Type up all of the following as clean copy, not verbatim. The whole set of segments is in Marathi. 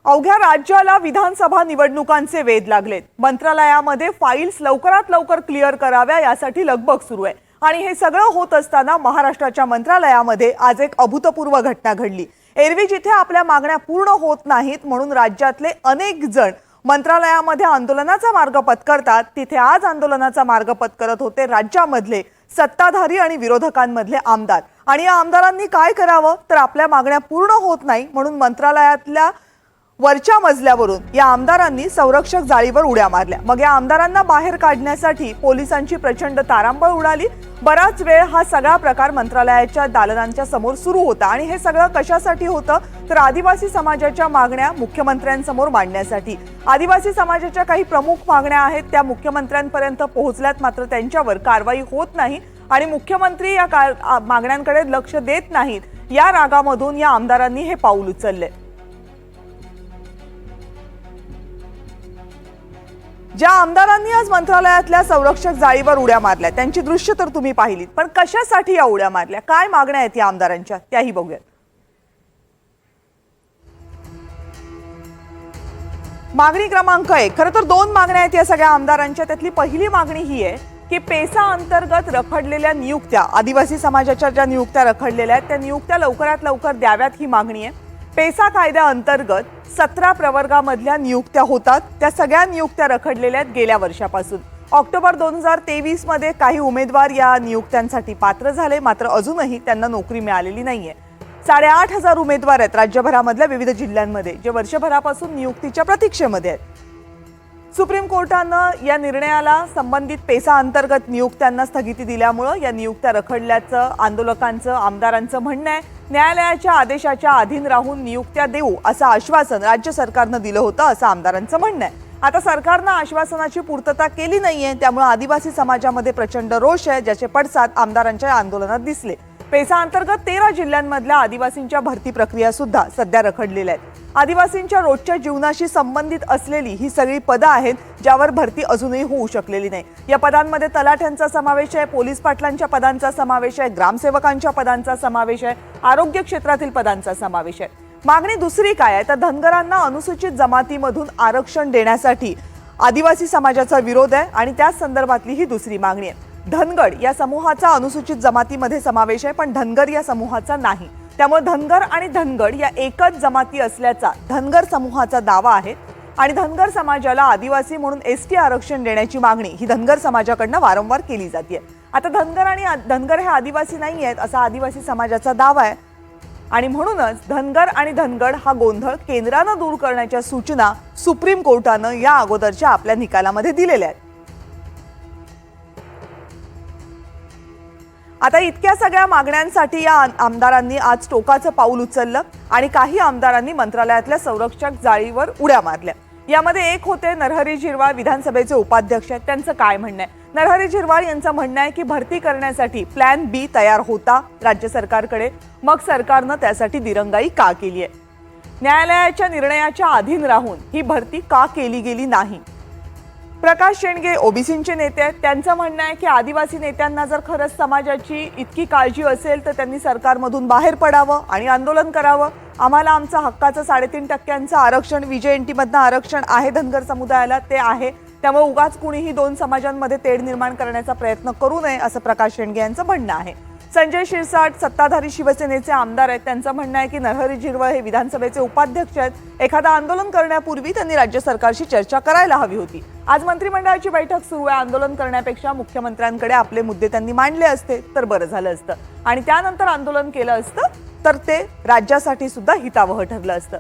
अवघ्या राज्याला विधानसभा निवडणुकांचे वेध लागलेत। मंत्रालयामध्ये फाईल्स लवकरात लवकर क्लिअर कराव्या यासाठी लगबग सुरू आहे आणि हे सगळं होत असताना महाराष्ट्राच्या मंत्रालयामध्ये आज एक अभूतपूर्व घटना घडली। एरवी जिथे आपल्या मागण्या पूर्ण होत नाहीत म्हणून राज्यातले अनेक जण मंत्रालयामध्ये आंदोलनाचा मार्ग पत्करतात, तिथे आज आंदोलनाचा मार्ग पत्करत होते राज्यामधले सत्ताधारी आणि विरोधकांमधले आमदार। आणि या आमदारांनी काय करावं तर आपल्या मागण्या पूर्ण होत नाही म्हणून मंत्रालयातल्या वरच्या मजल्यावरून या आमदारांनी संरक्षक जाळीवर उड्या मारल्या। मग या आमदारांना बाहेर काढण्यासाठी पोलिसांची प्रचंड तारांबळ उडाली। बराच वेळ हा सगळा प्रकार मंत्रालयाच्या दालनांच्या समोर सुरू होता आणि हे सगळं कशासाठी होतं तर आदिवासी समाजाच्या मागण्या मुख्यमंत्र्यांसमोर मांडण्यासाठी। आदिवासी समाजाच्या काही प्रमुख मागण्या आहेत त्या मुख्यमंत्र्यांपर्यंत पोहोचल्यात, मात्र त्यांच्यावर कारवाई होत नाही आणि मुख्यमंत्री या मागण्यांकडे लक्ष देत नाहीत। या रागामधून या आमदारांनी हे पाऊल उचलले। ज्या आमदारांनी आज मंत्रालयातल्या संरक्षक जाळीवर उड्या मारल्या त्यांची दृश्य तर तुम्ही पाहिलीत, पण कशासाठी या उड्या मारल्या, काय मागण्या आहेत या आमदारांच्या त्याही बघूयात। मागणी क्रमांक 1, खरं तर 2 मागण्या आहेत या सगळ्या आमदारांच्या। त्यातली पहिली मागणी ही आहे की पेसा अंतर्गत रखडलेल्या नियुक्त्या, आदिवासी समाजाच्या ज्या नियुक्त्या रखडलेल्या आहेत त्या नियुक्त्या लवकरात लवकर द्याव्यात ही मागणी आहे। पेसा कायद्याअंतर्गत 17 प्रवर्गामधल्या नियुक्त्या होतात, त्या सगळ्या नियुक्त्या रखडलेल्या आहेत गेल्या वर्षापासून। ऑक्टोबर 2023 मध्ये काही उमेदवार या नियुक्त्यांसाठी पात्र झाले, मात्र अजूनही त्यांना नोकरी मिळालेली नाहीये। 8,500 उमेदवार आहेत राज्यभरामधल्या विविध जिल्ह्यांमध्ये जे वर्षभरापासून नियुक्तीच्या प्रतीक्षेमध्ये आहेत। सुप्रीम कोर्टानं या निर्णयाला संबंधित पेसा अंतर्गत नियुक्त्यांना स्थगिती दिल्यामुळे या नियुक्त्या रखडल्याचं आंदोलकांचं आमदारांचं म्हणणं आहे। न्यायालयाच्या आदेशाच्या अधीन राहून नियुक्त्या देऊ असं आश्वासन राज्य सरकारनं दिलं होतं असं आमदारांचं म्हणणं आहे। आता सरकारनं आश्वासनाची पूर्तता केली नाहीये, त्यामुळे आदिवासी समाजामध्ये प्रचंड रोष आहे, ज्याचे पडसाद आमदारांच्या आंदोलनात दिसले। पेसा अंतर्गत 13 जिल्ह्यांमधल्या आदिवासींच्या भरती प्रक्रिया सुद्धा सध्या रखडलेल्या आहेत। आदिवासींच्या रोजच्या जीवनाशी संबंधित असलेली ही सगळी पदं आहेत ज्यावर भरती अजूनही होऊ शकलेली नाही। या पदांमध्ये तलाठ्यांचा समावेश आहे, पोलीस पाटलांच्या पदांचा समावेश आहे, ग्रामसेवकांच्या पदांचा समावेश आहे, आरोग्य क्षेत्रातील पदांचा समावेश आहे। मागणी दुसरी काय आहे तर धनगरांना अनुसूचित जमातीमधून आरक्षण देण्यासाठी आदिवासी समाजाचा विरोध आहे आणि त्याच संदर्भातली ही दुसरी मागणी आहे। धनगड या समूहाचा अनुसूचित जमातीमध्ये समावेश आहे पण धनगर या समूहाचा नाही, त्यामुळे धनगर आणि धनगड या एकच जमाती असल्याचा धनगर समूहाचा दावा आहे आणि धनगर समाजाला आदिवासी म्हणून एसटी आरक्षण देण्याची मागणी ही धनगर समाजाकडून वारंवार केली जाते। आता धनगर हे आदिवासी नाही आहेत असा आदिवासी समाजाचा दावा आहे आणि म्हणूनच धनगर आणि धनगड हा गोंधळ केंद्रानं दूर करण्याच्या सूचना सुप्रीम कोर्टानं या अगोदरच्या आपल्या निकालामध्ये दिलेल्या आहेत। आता इतक्या सगळ्या मागण्यांसाठी या आमदारांनी आज टोकाचं पाऊल उचललं आणि काही आमदारांनी मंत्रालयातल्या संरक्षक जाळीवर उड्या मारल्या। यामध्ये एक होते नरहरी झिरवाळ, विधानसभेचे उपाध्यक्ष आहेत। त्यांचं काय म्हणणं आहे? नरहरी झिरवाळ यांचं म्हणणं आहे की भरती करण्यासाठी प्लॅन बी तयार होता राज्य सरकारकडे, मग सरकारनं त्यासाठी दिरंगाई का केली आहे? न्यायालयाच्या निर्णयाच्या अधीन राहून ही भरती का केली गेली नाही? प्रकाश शेंडगे ओबीसींचे नेते आहेत, त्यांचं म्हणणं आहे की आदिवासी नेत्यांना जर खरंच समाजाची इतकी काळजी असेल तर त्यांनी सरकारमधून बाहेर पडावं आणि आंदोलन करावं। आम्हाला आमचं हक्काचं 3.5% आरक्षण VJNT मधनं आरक्षण आहे धनगर समुदायाला, ते आहे, त्यामुळे उगाच कुणीही 2 समाजांमध्ये तेढ निर्माण करण्याचा प्रयत्न करू नये असं प्रकाश शेंडगे यांचं म्हणणं आहे। संजय शिरसाट सत्ताधारी शिवसेनेचे आमदार आहेत, त्यांचं म्हणणं आहे की नरहरी झिरवाळ हे विधानसभेचे उपाध्यक्ष आहेत, एखादा आंदोलन करण्यापूर्वी त्यांनी राज्य सरकारशी चर्चा करायला हवी होती। आज मंत्रिमंडळाची बैठक सुरू आहे, आंदोलन करण्यापेक्षा मुख्यमंत्र्यांकडे आपले मुद्दे त्यांनी मांडले असते तर बरं झालं असतं आणि त्यानंतर आंदोलन केलं असतं तर ते राज्यासाठी सुद्धा हितावह ठरलं असतं।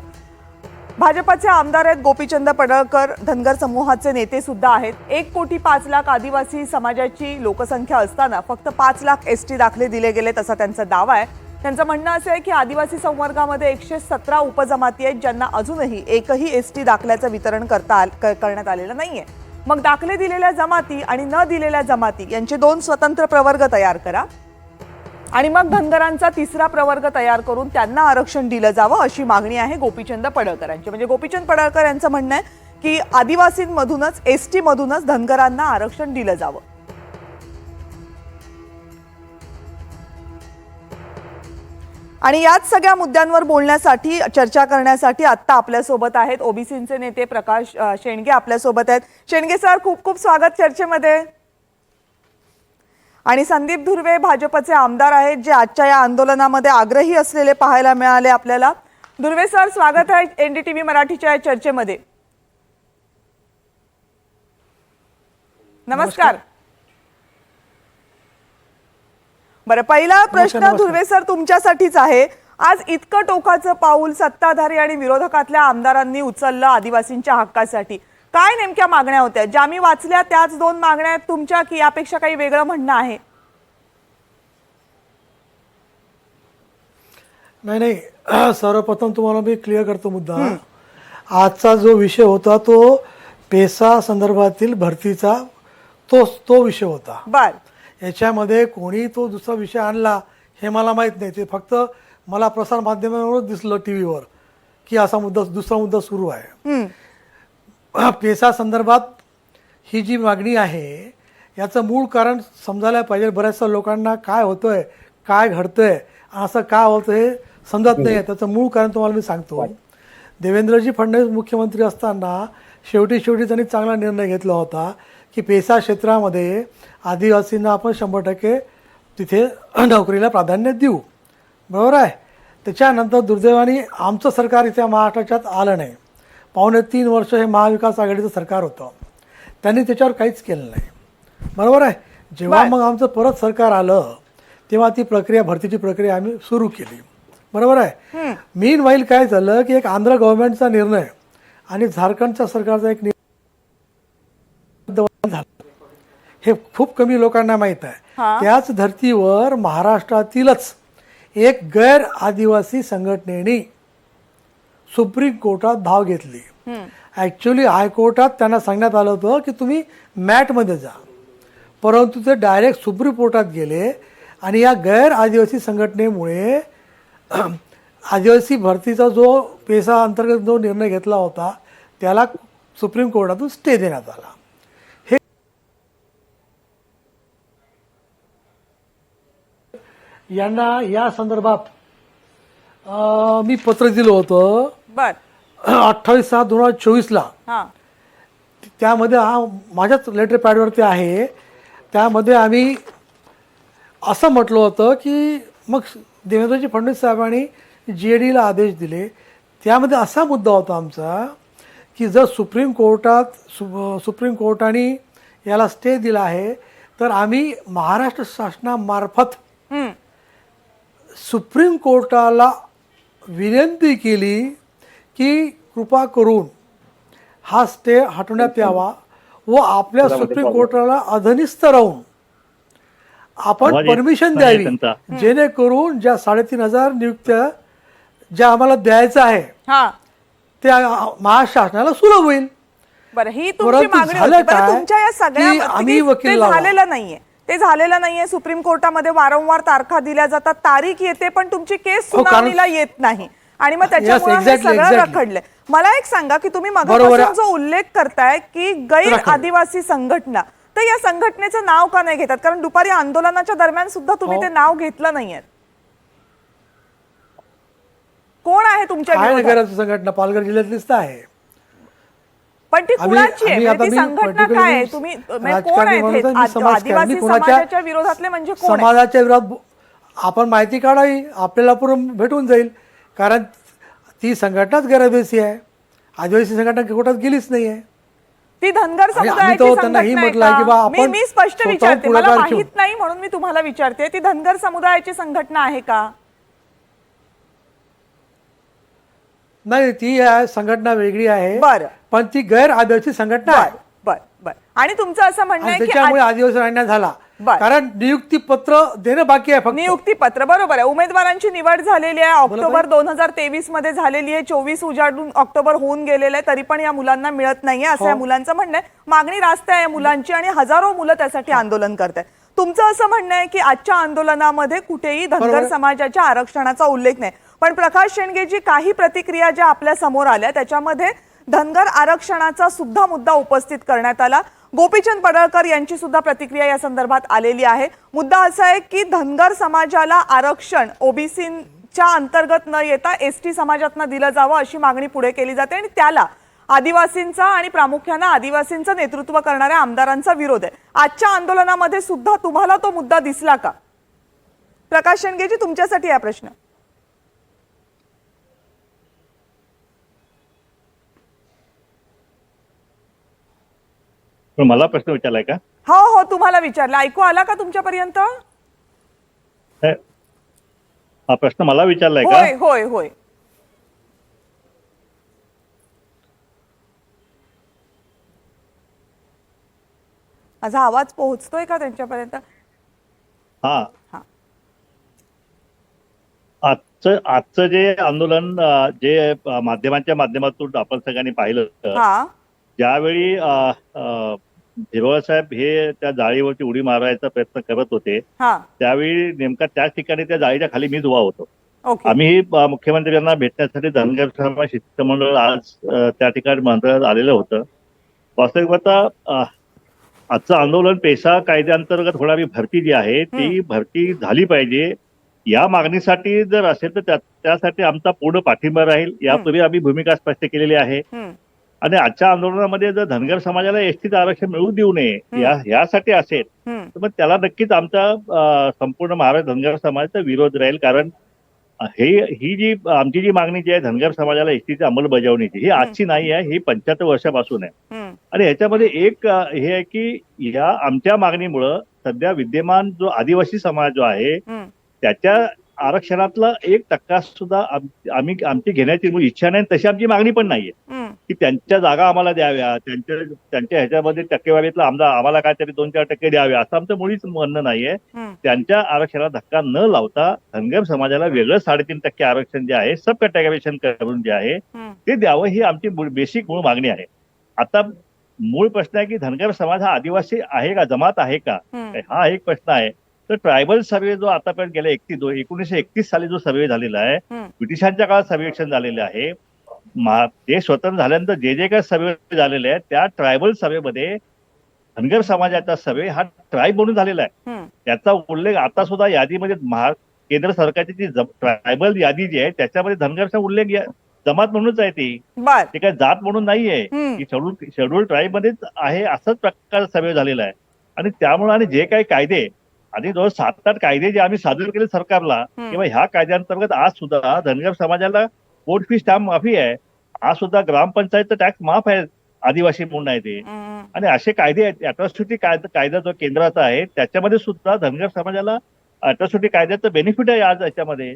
भाजपचे आमदार आहेत गोपीचंद पडळकर, धनगर समूहाचे नेते सुद्धा आहेत। 1,05,00,000 आदिवासी समाजाची लोकसंख्या असताना फक्त 5 लाख एसटी दाखले दिले गेलेत असा त्यांचा दावा आहे। त्यांचं म्हणणं असं आहे की आदिवासी संवर्गामध्ये 117 उपजमाती आहेत ज्यांना अजूनही एकही एसटी दाखल्याचं वितरण करण्यात आलेलं नाहीये। मग दाखले दिलेल्या जमाती आणि न दिलेल्या जमाती यांचे 2 स्वतंत्र प्रवर्ग तयार करा आणि मग धनगरांचा 3रा प्रवर्ग तयार करून त्यांना आरक्षण दिलं जावं अशी मागणी आहे गोपीचंद पडळकरांची। म्हणजे गोपीचंद पडळकर यांचं म्हणणं आहे की आदिवासींमधूनच एसटी मधूनच धनगरांना आरक्षण दिलं जावं। आणि याच सगळ्या मुद्द्यांवर बोलण्यासाठी चर्चा करण्यासाठी आत्ता आपल्यासोबत आहेत ओबीसीचे नेते प्रकाश शेंडगे आपल्यासोबत आहेत. शेंडगे सर, खूप खूप स्वागत चर्चेमध्ये. आणि संदीप धुर्वे भाजपचे आमदार आहेत जे आजच्या या आंदोलनामध्ये आग्रही असलेले पाहायला मिळाले आपल्याला. धुर्वे सर, स्वागत आहे एनडीटीव्ही मराठीच्या या चर्चेमध्ये. नमस्कार. बरं, पहिला प्रश्न धुर्वे सर तुमच्यासाठीच आहे. आज इतकं टोकाचं पाऊल सत्ताधारी आणि विरोधकातल्या आमदारांनी उचललं आदिवासींच्या हक्कासाठी. काय नेमक्या मागण्या होत्या? ज्या मी वाचल्या त्याच 2 मागण्या आहेत तुमच्या, की यापेक्षा काही वेगळं म्हणणं आहे? नाही, सर्वप्रथम तुम्हाला मी क्लिअर करतो मुद्दा. आजचा जो विषय होता तो पेसा संदर्भातील भरतीचा तो विषय होता. बर, याच्यामध्ये कोणी तो दुसरा विषय आणला हे मला माहित नाही. ते फक्त मला प्रसार माध्यमांवर दिसलं टीव्हीवर की असा दुसरा मुद्दा सुरू आहे. पेसा संदर्भात ही जी मागणी आहे याचं मूळ कारण समजायला पाहिजे. बऱ्याचशा लोकांना काय होतंय, काय घडतंय, असं का होतं हे समजत नाही. त्याचं मूळ कारण तुम्हाला मी सांगतो. देवेंद्रजी फडणवीस मुख्यमंत्री असताना शेवटी त्यांनी चांगला निर्णय घेतला होता की पेसा क्षेत्रामध्ये आदिवासींना आपण 100% तिथे नोकरीला प्राधान्य देऊ. बरोबर आहे. त्याच्यानंतर दुर्दैवाने आमचं सरकार इथे महाराष्ट्रात आलं नाही. 2.5 वर्ष हे महाविकास आघाडीचं सरकार होतं. त्यांनी त्याच्यावर काहीच केलं नाही. बरोबर आहे. जेव्हा मग आमचं परत सरकार आलं तेव्हा ती प्रक्रिया, भरतीची प्रक्रिया आम्ही सुरू केली. बरोबर आहे. मीन वाईल काय झालं की एक आंध्र गव्हर्नमेंटचा निर्णय आणि झारखंडच्या सरकारचा एक निर्णय झाला. हे खूप कमी लोकांना माहीत आहे. त्याच धर्तीवर महाराष्ट्रातीलच एक गैर आदिवासी संघटनेने सुप्रीम कोर्टात धाव घेतली. ॲक्च्युली हायकोर्टात त्यांना सांगण्यात आलं होतं की तुम्ही मॅटमध्ये जा, परंतु ते डायरेक्ट सुप्रीम कोर्टात गेले. आणि या गैर आदिवासी संघटनेमुळे आदिवासी भरतीचा जो पेसा अंतर्गत जो निर्णय घेतला होता त्याला सुप्रीम कोर्टातून स्टे देण्यात आला. हे यांना या संदर्भात मी पत्र दिलं होतं. बर, 28/6/2024 त्यामध्ये माझ्याच लेटर पॅडवरती आहे. त्यामध्ये आम्ही असं म्हटलं होतं की मग देवेंद्रजी फडणवीस साहेबांनी GADला आदेश दिले. त्यामध्ये असा मुद्दा होता आमचा की जर सुप्रीम कोर्टाने याला स्टे दिला आहे तर आम्ही महाराष्ट्र शासनामार्फत सुप्रीम कोर्टाला विनंती केली की कृपा करून हा स्टे हटवण्यात यावा व आपल्या सुप्रीम कोर्टाला अधनिस्थ राहून आपण परमिशन द्यावी, जेणेकरून ज्या 3,500 नियुक्त्या ज्या आम्हाला द्यायचं आहे त्या महाराष्ट्र शासनाला सुलभ होईल. बरं, ही तुमची मागणी होती. बरं, तुमच्या या सगळ्या ते झालेलं नाहीये. सुप्रीम कोर्टामध्ये वारंवार तारखा दिल्या जातात, तारीख येते पण तुमची केस सुनावणीला येत नाही आणि मग त्याच्यामुळे हे सगळं रखडलंय. मला एक सांगा की तुम्ही मगापासून जो उल्लेख करताय की गैर आदिवासी संघटना, तर या संघटनेचं नाव का नाही घेतात? कारण दुपारी आंदोलनाच्या दरम्यान सुद्धा तुम्ही ते नाव घेतलं नाहीये. कोण आहे तुमच्या विरोधात? संघटना पालघर जिल्ह्यातलीच आहे. पण ती कुणाची आहे? ती संघटना काय आहे? तुम्ही कोण आहेत? आदिवासी समाजाच्या विरोधातले म्हणजे कोण? समाजाच्या विरोधात आपण माहिती काढावी, आपल्याला पूर्ण भेटून जाईल. कारण ती संघटनाच गैरआदिवासी आहे. आदिवासी संघटना कोर्टात गेलीच नाहीये. ती धनगर समुदायाची संघटना आहे. मी स्पष्ट विचारते, मला माहित नाही म्हणून मी तुम्हाला विचारते. ती धनगर समुदायाची संघटना आहे का? नाही, ती संघटना वेगळी आहे. बरं, पण ती गैर आदिवासी संघटना आहे. बर बर. आणि तुमचं असं म्हणणं आहे की त्याच्यामुळे आदिवासी अन्याय झाला. कारण नियुक्ती पत्र देणं बाकी आहे. फक्त नियुक्ती पत्र, बरोबर आहे. उमेदवारांची निवड झालेली आहे, ऑक्टोबर 2023 मध्ये झालेली आहे. 24 उजाडून ऑक्टोबर होऊन गेलेलं आहे, तरी पण या मुलांना मिळत नाहीये असं या मुलांचं म्हणणं आहे. मागणी रास्त आहे मुलांची आणि हजारो मुलं त्यासाठी आंदोलन करत आहेत. तुमचं असं म्हणणं आहे की आजच्या आंदोलनामध्ये कुठेही धनगर समाजाच्या आरक्षणाचा उल्लेख नाही. पण प्रकाश शेंडगेजी, काही प्रतिक्रिया ज्या आपल्या समोर आल्या त्याच्यामध्ये धनगर आरक्षणाचा सुद्धा मुद्दा उपस्थित करण्यात आला. गोपीचंद पडळकर यांची सुद्धा प्रतिक्रिया या संदर्भात आलेली आहे. मुद्दा असा आहे की धनगर समाजाला आरक्षण, ओबीसी च्या अंतर्गत न येता एसटी समाजातनं दिलं जावं अशी मागणी पुढे केली जाते आणि त्याला आदिवासींचा आणि प्रामुख्याने आदिवासींचं नेतृत्व करणाऱ्या आमदारांचा विरोध आहे. आजच्या आंदोलनामध्ये सुद्धा तुम्हाला तो मुद्दा दिसला का? प्रकाश शेंडगेजी, तुमच्यासाठी हा प्रश्न. मला प्रश्न विचारलाय का? हो हो, तुम्हाला विचारला. ऐकू आला का तुमच्यापर्यंत? हा प्रश्न मला विचारलाय का? होय होय होय. माझा आवाज पोहोचतोय का त्यांच्यापर्यंत? हा. हा. आजचं जे आंदोलन जे माध्यमांच्या माध्यमातून आपण सगळ्यांनी पाहिलं, हा. ज्यावेळी हिरवळ साहेब हे त्या जाळीवरती उडी मारायचा प्रयत्न करत होते, हा. त्यावेळी नेमका त्याच ठिकाणी त्या जाळीच्या खाली मीच उभा होतो. ओके. आम्ही मुख्यमंत्र्यांना भेटण्यासाठी धनगर समाज शिष्टमंडळ आज त्या ठिकाणी मंत्रालयात आलेलं होतं. वास्तविकता आजचं आंदोलन पेसा कायद्याअंतर्गत होणारी भरती जी आहे ती भरती झाली पाहिजे या मागणीसाठी जर असेल तर त्यासाठी आमचा पूर्ण पाठिंबा राहील. यापूर्वी आम्ही भूमिका स्पष्ट केलेली आहे. आणि आजच्या आंदोलनामध्ये जर धनगर समाजाला एसटीचं आरक्षण मिळू देऊ नये यासाठी असेल तर मग त्याला नक्कीच आमचा संपूर्ण महाराष्ट्र धनगर समाजाचा विरोध राहील. कारण ही जी आमची जी मागणी जी आहे धनगर समाजाला एसटीची अंमलबजावणीची, ही आजची नाही आहे, ही 75 वर्षापासून आहे. आणि ह्याच्यामध्ये एक हे आहे की या आमच्या मागणीमुळं सध्या विद्यमान जो आदिवासी समाज जो आहे त्याच्या आरक्षणातला 1% सुद्धा आमची घेण्याची इच्छा नाही, तशी आमची मागणी पण नाहीये की त्यांच्या जागा आम्हाला द्याव्या, त्यांच्या ह्याच्यामध्ये टक्केवारीतला आम्हाला काहीतरी 2-4% द्यावे असं आमचं मुळीच म्हणणं नाहीये. त्यांच्या आरक्षणाला धक्का न लावता धनगर समाजाला वेगळं 3.5% आरक्षण जे आहे, सब कॅटेगरायझेशन करून जे आहे ते द्यावं, ही आमची बेसिक मूळ मागणी आहे. आता मूळ प्रश्न आहे की धनगर समाज हा आदिवासी आहे का, जमात आहे का, हा एक प्रश्न आहे. तर ट्रायबल सर्वे जो आतापर्यंत गेल्या 1931 साली जो सर्वे झालेला आहे, ब्रिटिशांच्या काळात सर्वेक्षण झालेले आहे, देश स्वतंत्र झाल्यानंतर जे काही सर्वे झालेले आहेत त्या ट्रायबल सर्वेमध्ये धनगर समाजाचा सर्वे हा ट्राईब म्हणून झालेला आहे. त्याचा उल्लेख आता सुद्धा यादीमध्ये केंद्र सरकारची जी ट्रायबल यादी जी आहे त्याच्यामध्ये धनगरचा उल्लेख जमात म्हणूनच आहे. ती काय जात म्हणून नाहीये, की शेड्यूल ट्राईब मध्येच आहे असंच प्रकार सर्वे झालेला आहे. आणि त्यामुळे आणि जे काही कायदे आणि जवळ 7-8 कायदे जे आम्ही सादर केले सरकारला किंवा ह्या कायद्यांतर्गत आज सुद्धा धनगर समाजाला कोर्ट फी स्टॅम्प माफी आहे, आज सुद्धा ग्रामपंचायतचं टॅक्स माफ आहे आदिवासी म्हणून आहे ते. आणि असे कायदे आहेत. अट्रॉसिटी कायदा जो केंद्राचा आहे त्याच्यामध्ये सुद्धा धनगर समाजाला अट्रॉसिटी कायद्याचं बेनिफिट आहे आज याच्यामध्ये.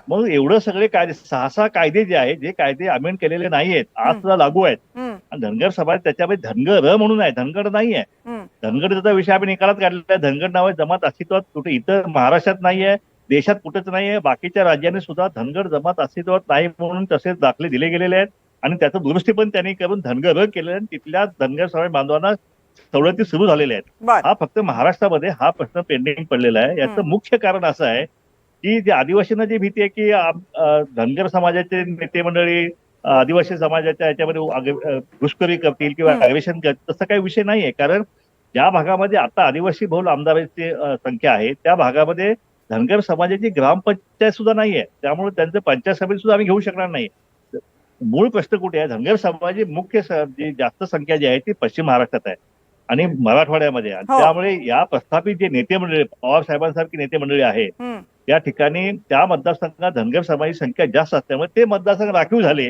मग एवढं सगळे कायदे 6 कायदे जे आहे, जे कायदे अमेंड केलेले नाहीयेत आज सुद्धा लागू आहेत. आणि धनगर समाज त्याच्यामध्ये धनगर म्हणून आहे, धनगर नाहीये. धनगरचा विषय आम्ही निकालात काढलेला आहे. धनगर नाव जमात अस्तित्वात कुठे इतर महाराष्ट्रात नाहीये, देशात कुठेच नाहीये. बाकीच्या राज्यांनी सुद्धा धनगर जमात अस्तित्वात नाही म्हणून तसेच दाखले दिले गेलेले आहेत आणि त्याचं दुरुस्ती पण त्यांनी करून धनगर केलेलं आहे. तिथल्या धनगर समाज बांधवांना सवलती सुरू झालेल्या आहेत. हा फक्त महाराष्ट्रामध्ये हा प्रश्न पेंडिंग पडलेला आहे. याचं मुख्य कारण असं आहे की जे आदिवासींना जी भीती आहे की धनगर समाजाचे नेते मंडळी आदिवासी समाजाच्या याच्यामध्ये घुसखोरी करतील किंवा अग्रेशन करतील, तसा काही विषय नाहीये. कारण ज्या भागामध्ये आता आदिवासी बहुल आमदारांची संख्या आहे त्या भागामध्ये धनगर समाजाची ग्रामपंचायत सुद्धा नाहीये. त्यामुळे त्यांचं पंचायत समिती सुद्धा आम्ही घेऊ शकणार नाही. मूळ प्रश्न कुठे आहे? धनगर समाजाची मुख्य जी जास्त संख्या जी आहे ती पश्चिम महाराष्ट्रात आहे आणि मराठवाड्यामध्ये. त्यामुळे या प्रस्थापित जे नेते मंडळी, पवार साहेबांसारखी नेते मंडळी आहेत त्या ठिकाणी त्या मतदारसंघात धनगर समाजाची संख्या जास्त असल्यामुळे ते मतदारसंघ राखीव झाले.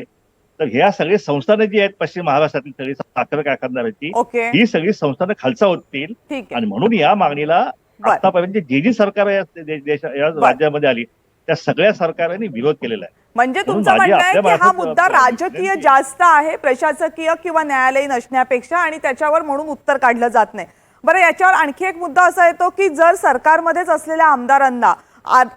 तर ह्या सगळी संस्थानं जी आहेत पश्चिम महाराष्ट्रातील सगळी साखर कारखानदारांची, ही सगळी संस्थानं खालसा होतील. आणि म्हणून या मागणीला आतापर्यंत जी सरकार या राज्यामध्ये आली त्या सगळ्या सरकारांनी विरोध केलेला आहे. म्हणजे तुमचं म्हणणं आहे की हा मुद्दा राजकीय जास्त आहे, प्रशासकीय किंवा न्यायालयीन असण्यापेक्षा, आणि त्याच्यावर म्हणून उत्तर काढलं जात नाही. बरं, याच्यावर आणखी एक मुद्दा असा येतो की जर सरकारमध्येच असलेल्या आमदारांना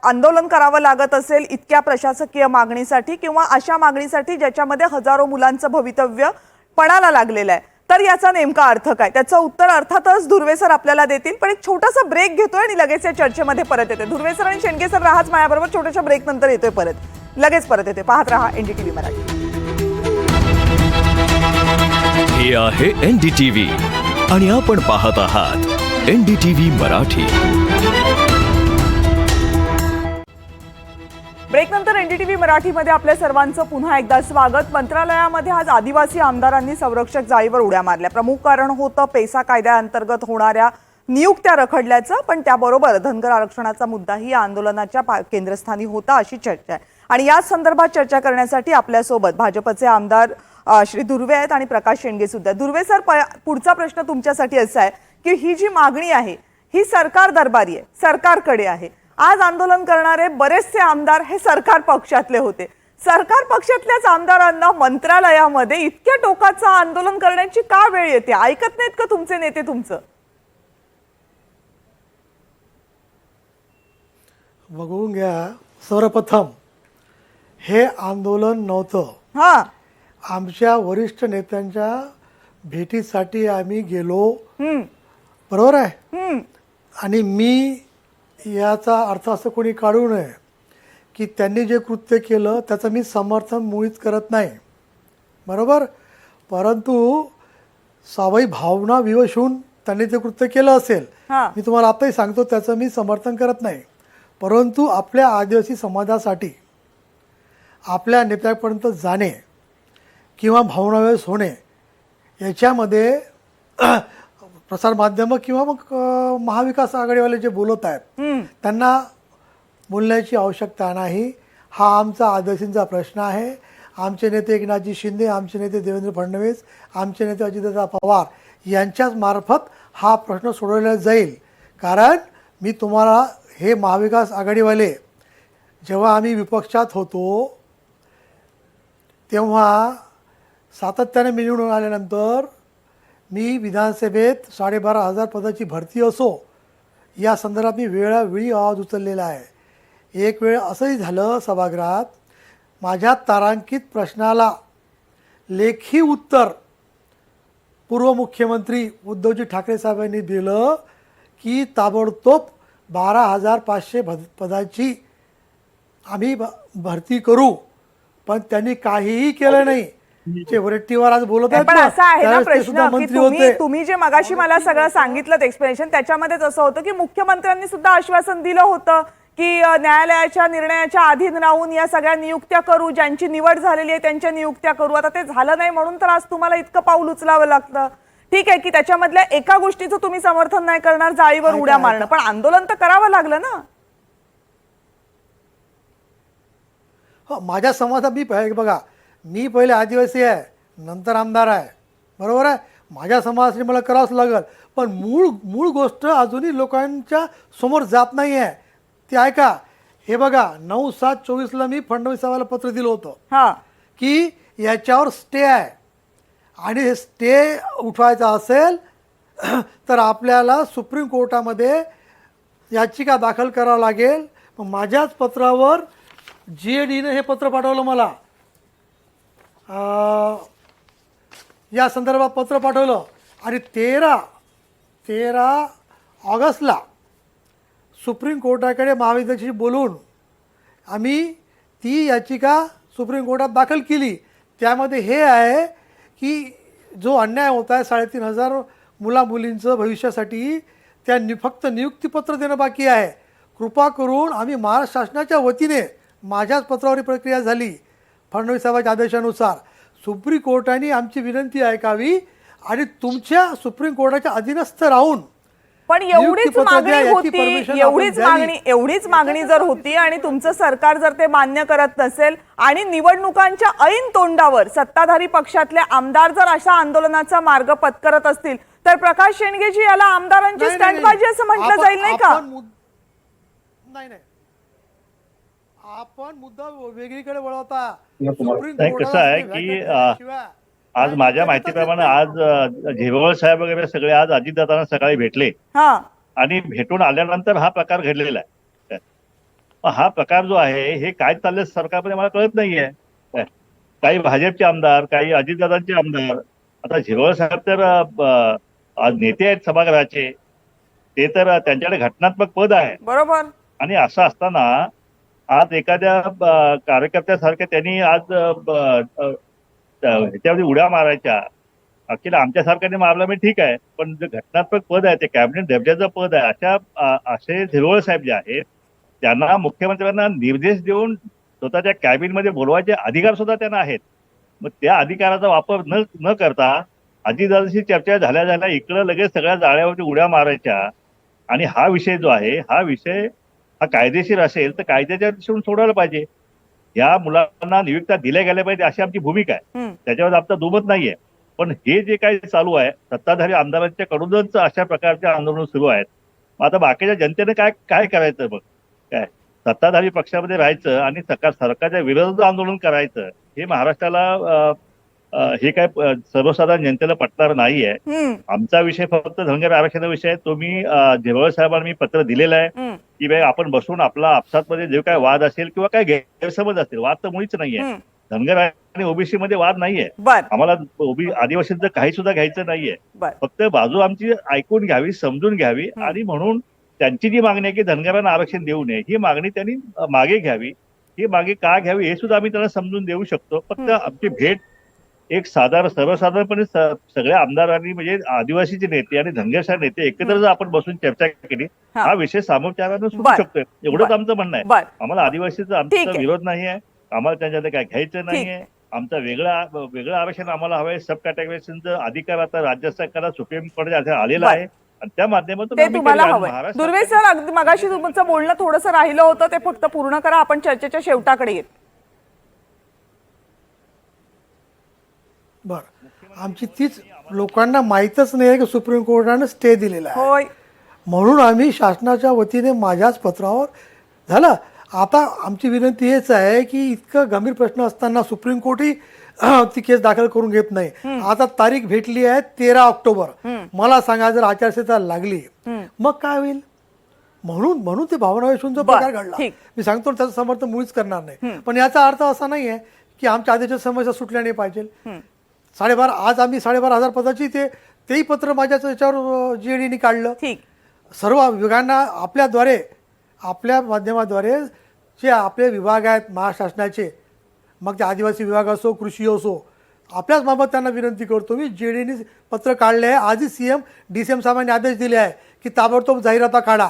आंदोलन करावं लागत असेल इतक्या प्रशासकीय मागणीसाठी किंवा अशा मागणीसाठी ज्याच्यामध्ये हजारो मुलांचं भवितव्य पणाला लागलेलं आहे, तर याचा नेमका अर्थ काय? त्याचं उत्तर अर्थातच धुर्वे सर आपल्याला देतील. पण एक छोटासा ब्रेक घेतोय आणि लगेच या चर्चेमध्ये परत येते. धुर्वे सर आणि शेंडगे सर राहाच माझ्याबरोबर. छोट्याशा ब्रेक नंतर येतोय परत, लगेच परत येते. पाहत रहा एनडीटीव्ही मराठी. हे आहे एनडीटीव्ही आणि आपण पाहत आहात एनडीटीव्ही मराठी. ब्रेक नंतर एनडीटीव्ही मराठीमध्ये आपल्या सर्वांचं पुन्हा एकदा स्वागत. मंत्रालयामध्ये आज आदिवासी आमदारांनी संरक्षक जाळीवर उड्या मारल्या. प्रमुख कारण होतं पेसा कायद्याअंतर्गत होणाऱ्या नियुक्त्या रखडल्याचं, पण त्याबरोबर धनगर आरक्षणाचा मुद्दाही या आंदोलनाच्या केंद्रस्थानी होता अशी चर्चा आहे. आणि याच संदर्भात चर्चा करण्यासाठी आपल्यासोबत भाजपचे आमदार श्री दुर्वे आहेत आणि प्रकाश शेंडगे सुद्धा. दुर्वे सर, पुढचा प्रश्न तुमच्यासाठी असा आहे की ही जी मागणी आहे ही सरकार दरबारी आहे, सरकारकडे आहे. आज आंदोलन करणारे बरेचसे आमदार हे सरकार पक्षातले होते. सरकार पक्षातल्याच आमदारांना मंत्रालयामध्ये इतक्या टोकाचं आंदोलन करण्याची का वेळ येते? ऐकत नाहीत का तुमचे नेते तुमचं? बघून घ्या, सर्वप्रथम हे आंदोलन नव्हतं. हा, आमच्या वरिष्ठ नेत्यांच्या भेटीसाठी आम्ही गेलो, बरोबर आहे. आणि मी याचा अर्थ असं कोणी काढू नये की त्यांनी जे कृत्य केलं त्याचं मी समर्थन मुळीच करत नाही, बरोबर. परंतु स्वाभाविक भावना विवश होऊन त्यांनी ते कृत्य केलं असेल, मी तुम्हाला आताही सांगतो, त्याचं मी समर्थन करत नाही. परंतु आपल्या आदिवासी समाजासाठी आपल्या नेत्यापर्यंत जाणे किंवा भावनावेश होणे याच्यामध्ये प्रसारमाध्यमं किंवा मग महाविकास आघाडीवाले जे बोलत आहेत त्यांना बोलण्याची आवश्यकता नाही. हा आमचा आदिवासींचा प्रश्न आहे. आमचे नेते एकनाथजी शिंदे, आमचे नेते देवेंद्र फडणवीस, आमचे नेते अजितदादा पवार यांच्याच मार्फत हा प्रश्न सोडवला जाईल. कारण मी तुम्हाला हे महाविकास आघाडीवाले जेव्हा आम्ही विपक्षात होतो तेव्हा सातत्याने निवडून आल्यानंतर मी विधानसभेत 12,500 पदाची भरती असो या संदर्भात मी वेळोवेळी आवाज उचललेला आहे. एक वेळ असंही झालं सभागृहात, माझ्या तारांकित प्रश्नाला लेखी उत्तर पूर्व मुख्यमंत्री उद्धवजी ठाकरे साहेबांनी दिलं की ताबडतोब 12,500 पदाची आम्ही भरती करू, पण त्यांनी काहीही केलं नाही. जे वरटीवर आज बोलत आहेत पण ना, असा आहे ना त्यावेळेस ते प्रश्न सुद्धा की मंत्री होते. तुम्ही जे मगाशी मला सगळं सांगितलं एक्सप्लेनेशन, त्याच्यामध्येच असं होतं की मुख्यमंत्र्यांनी सुद्धा आश्वासन दिलं होतं की न्यायालयाच्या निर्णयाच्या अधीन राहून या सगळ्या नियुक्त्या करू, ज्यांची निवड झालेली आहे त्यांच्या नियुक्त्या करू. आता ते झालं नाही म्हणून तर आज तुम्हाला इतकं पाऊल उचलावं लागतं. ठीक आहे की त्याच्यामधल्या एका गोष्टीचं तुम्ही समर्थन नाही करणार, जाळीवर उड्या मारणं, पण आंदोलन तर करावं लागलं ना. माझ्या समाजात बघा, मी पहिले आदिवासी आहे, नंतर आमदार आहे, बरोबर आहे. माझ्या समाजासाठी मला करावंच लागेल, पण मूळ गोष्ट अजूनही लोकांच्या समोर जात नाही आहे. ते ऐका, हे बघा 9/7/24 मी फडणवीस साहेबांना पत्र दिलं होतं की याच्यावर स्टे आहे आणि हे स्टे उठवायचा असेल तर आपल्याला सुप्रीम कोर्टामध्ये याचिका दाखल करावं लागेल. माझ्याच पत्रावर GADने हे पत्र पाठवलं मला, या संदर्भात पत्र पाठवलं आणि 13 ऑगस्टला सुप्रीम कोर्टाकडे महाविद्यालयाशी बोलून आम्ही ती याचिका सुप्रीम कोर्टात दाखल केली. त्यामध्ये हे आहे की जो अन्याय होत आहे 3,500 मुलामुलींचं भविष्यासाठी त्या फक्त नियुक्तीपत्र देणं बाकी आहे. कृपा करून आम्ही महाराष्ट्र शासनाच्या वतीने, माझ्याच पत्रावर ही प्रक्रिया झाली फडणवीस साहेबांच्या आदेशानुसार, सुप्रीम कोर्टाने आमची विनंती ऐकावी आणि तुमच्या सुप्रीम कोर्टाच्या अधीनस्थ राहून पण एवढीच मागणी जर होती आणि तुमचं सरकार जर ते मान्य करत नसेल आणि निवडणुकांच्या ऐन तोंडावर सत्ताधारी पक्षातले आमदार जर अशा आंदोलनाचा मार्ग पत्करत असतील तर प्रकाश शेंडगेजी याला आमदारांची स्टंटबाजी असं म्हटलं जाईल नाही का? नाही, आपण मुद्दा वेगळीकडे वळवता. कसं आहे की आज माझ्या माहितीप्रमाणे आज झेबवळ साहेब वगैरे सगळे आज अजितदादांना सकाळी भेटले आणि भेटून आल्यानंतर हा प्रकार घडलेला आहे. हा प्रकार जो आहे हे काय चाललंय सरकारमध्ये मला कळत नाहीये. काही भाजपचे आमदार, काही अजितदादांचे आमदार, आता झेबवळ साहेब तर नेते आहेत सभागृहाचे, ते तर त्यांच्याकडे घटनात्मक पद आहे, बरोबर. आणि असं असताना आज एखाद्या कार्यकर्त्यासारख्या त्यांनी आज ह्याच्यामध्ये उड्या मारायच्या, अखेर आमच्यासारख्याने मारला मी ठीक आहे, पण जे घटनात्मक पद आहे ते कॅबिनेट दर्जाचं पद आहे, असे झिरवळ साहेब जे आहेत त्यांना मुख्यमंत्र्यांना निर्देश देऊन स्वतःच्या कॅबिनमध्ये बोलवायचे अधिकार सुद्धा त्यांना आहेत. मग त्या अधिकाराचा वापर न करता अजितदादांशी चर्चा झाल्या इकडं लगेच सगळ्या जाळ्यावरती उड्या मारायच्या. आणि हा विषय जो आहे हा विषय हा कायदेशीर असेल तर कायद्याच्या दिशेने सोडवायला पाहिजे. या मुलांना नियुक्त्या दिल्या गेल्या पाहिजे अशी आमची भूमिका आहे. त्याच्यावर आमचा दुमत नाहीये. पण हे जे काही चालू आहे सत्ताधारी आमदारांच्या कडूनच अशा प्रकारचे आंदोलन सुरू आहेत. मग आता बाकीच्या जनतेने काय करायचं? मग काय सत्ताधारी पक्षामध्ये राहायचं आणि सरकारच्या विरोधात आंदोलन करायचं हे महाराष्ट्राला हे काय सर्वसाधारण जनतेला पटणार नाहीये. आमचा विषय फक्त धनगर आरक्षणाचा विषय आहे. तो मी झेबळ साहेबांना मी पत्र दिलेलं आहे की बाई आपण बसून आपला आपसातमध्ये जे काय वाद असेल किंवा काय गैरसमज असेल, वाद तर मुळीच नाहीये. धनगर आणि ओबीसी मध्ये वाद नाहीये. आम्हाला आदिवासींचं काही सुद्धा घ्यायचं नाहीये. फक्त बाजू आमची ऐकून घ्यावी, समजून घ्यावी. आणि म्हणून त्यांची जी मागणी आहे की धनगरांना आरक्षण देऊ नये ही मागणी त्यांनी मागे घ्यावी. ही मागे का घ्यावी हे सुद्धा आम्ही त्यांना समजून देऊ शकतो. फक्त आमची भेट एक सर्वसाधारणपणे सगळ्या आमदारांनी म्हणजे आदिवासीचे नेते आणि धनगरशाही नेते एकत्र जर आपण बसून चर्चा केली हा विषय सामोपचारानं सुटू शकतोय. एवढंच आमचं म्हणणं आहे. आम्हाला आदिवासीचा आमचा विरोध नाहीये. आम्हाला त्यांच्यात काय घ्यायचं नाहीये. आमचा वेगळं आरक्षण आम्हाला हवंय. सब कॅटेगरीचं अधिकार आता राज्य सरकारला सुप्रीम कोर्टात आलेला आहे आणि त्या माध्यमातून ते तुम्हाला हवंय. दुर्वे सर, अगदी मगाशी तुमचं बोलणं थोडंसं राहिलं होतं ते फक्त पूर्ण करा. आपण चर्चेच्या शेवटाकडे येत. बरं, आमची तीच लोकांना माहीतच नाही की सुप्रीम कोर्टाने स्टे दिलेला आहे. होय, म्हणून आम्ही शासनाच्या वतीने माझ्याच पत्रावर झालं. आता आमची विनंती हेच आहे की इतकं गंभीर प्रश्न असताना सुप्रीम कोर्टही ती केस दाखल करून घेत नाही. आता तारीख भेटली आहे 13 ऑक्टोबर. मला सांगा जर आचारसंहिता लागली मग काय होईल? म्हणून ते भावनावेशून जो प्रकार घडला मी सांगतो त्याचं समर्थन मुळीच करणार नाही. पण याचा अर्थ असा नाहीये की आमच्या आधीच्या समस्या सुटल्या नाही पाहिजे. 12.5 आज आम्ही 12,500 पदाची तेही पत्र माझ्या याच्यावर जीएडीने काढलं. सर्व विभागांना आपल्या माध्यमाद्वारे जे आपले विभाग आहेत महाशासनाचे, मग ते आदिवासी विभाग असो, कृषी असो, आपल्याच बाबत त्यांना विनंती करतो मी. जीएडीने पत्र काढले आहे. आजही डीसीएम साहेबांनी आदेश दिले आहे की ताबडतोब जाहिराता काढा.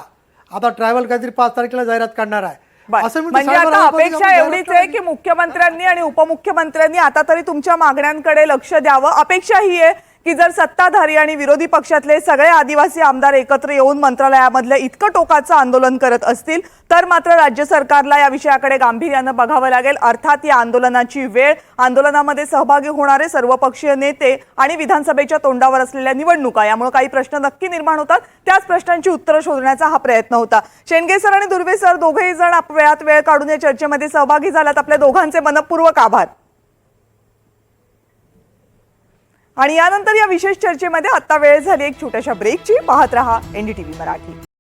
आता ट्रॅव्हल काहीतरी 5 तारखेला जाहिरात काढणार आहे. म्हणजे आता अपेक्षा एवढीच आहे की मुख्यमंत्र्यांनी आणि उपमुख्यमंत्र्यांनी आता तरी तुमच्या मागण्यांकडे लक्ष द्यावं. अपेक्षा ही आहे की जर सत्ताधारी आणि विरोधी पक्षातले सगळे आदिवासी आमदार एकत्र येऊन मंत्रालयामधलं इतकं टोकाचं आंदोलन करत असतील तर मात्र राज्य सरकारला या विषयाकडे गांभीर्यानं बघावं लागेल. अर्थात या आंदोलनाची वेळ, आंदोलनामध्ये सहभागी होणारे सर्वपक्षीय नेते आणि विधानसभेच्या तोंडावर असलेल्या निवडणुका यामुळे काही प्रश्न नक्की निर्माण होतात. त्याच प्रश्नांची उत्तरं शोधण्याचा हा प्रयत्न होता. शेंडगे सर आणि दुर्वे सर दोघेही जण वेळात वेळ काढून या चर्चेमध्ये सहभागी झालात. आपल्या दोघांचे मनपूर्वक आभार. आणि यानंतर या विशेष चर्चेमध्ये आता वेळ झाली एक छोट्याशा ब्रेकची. पाहत रहा एनडीटीव्ही मराठी.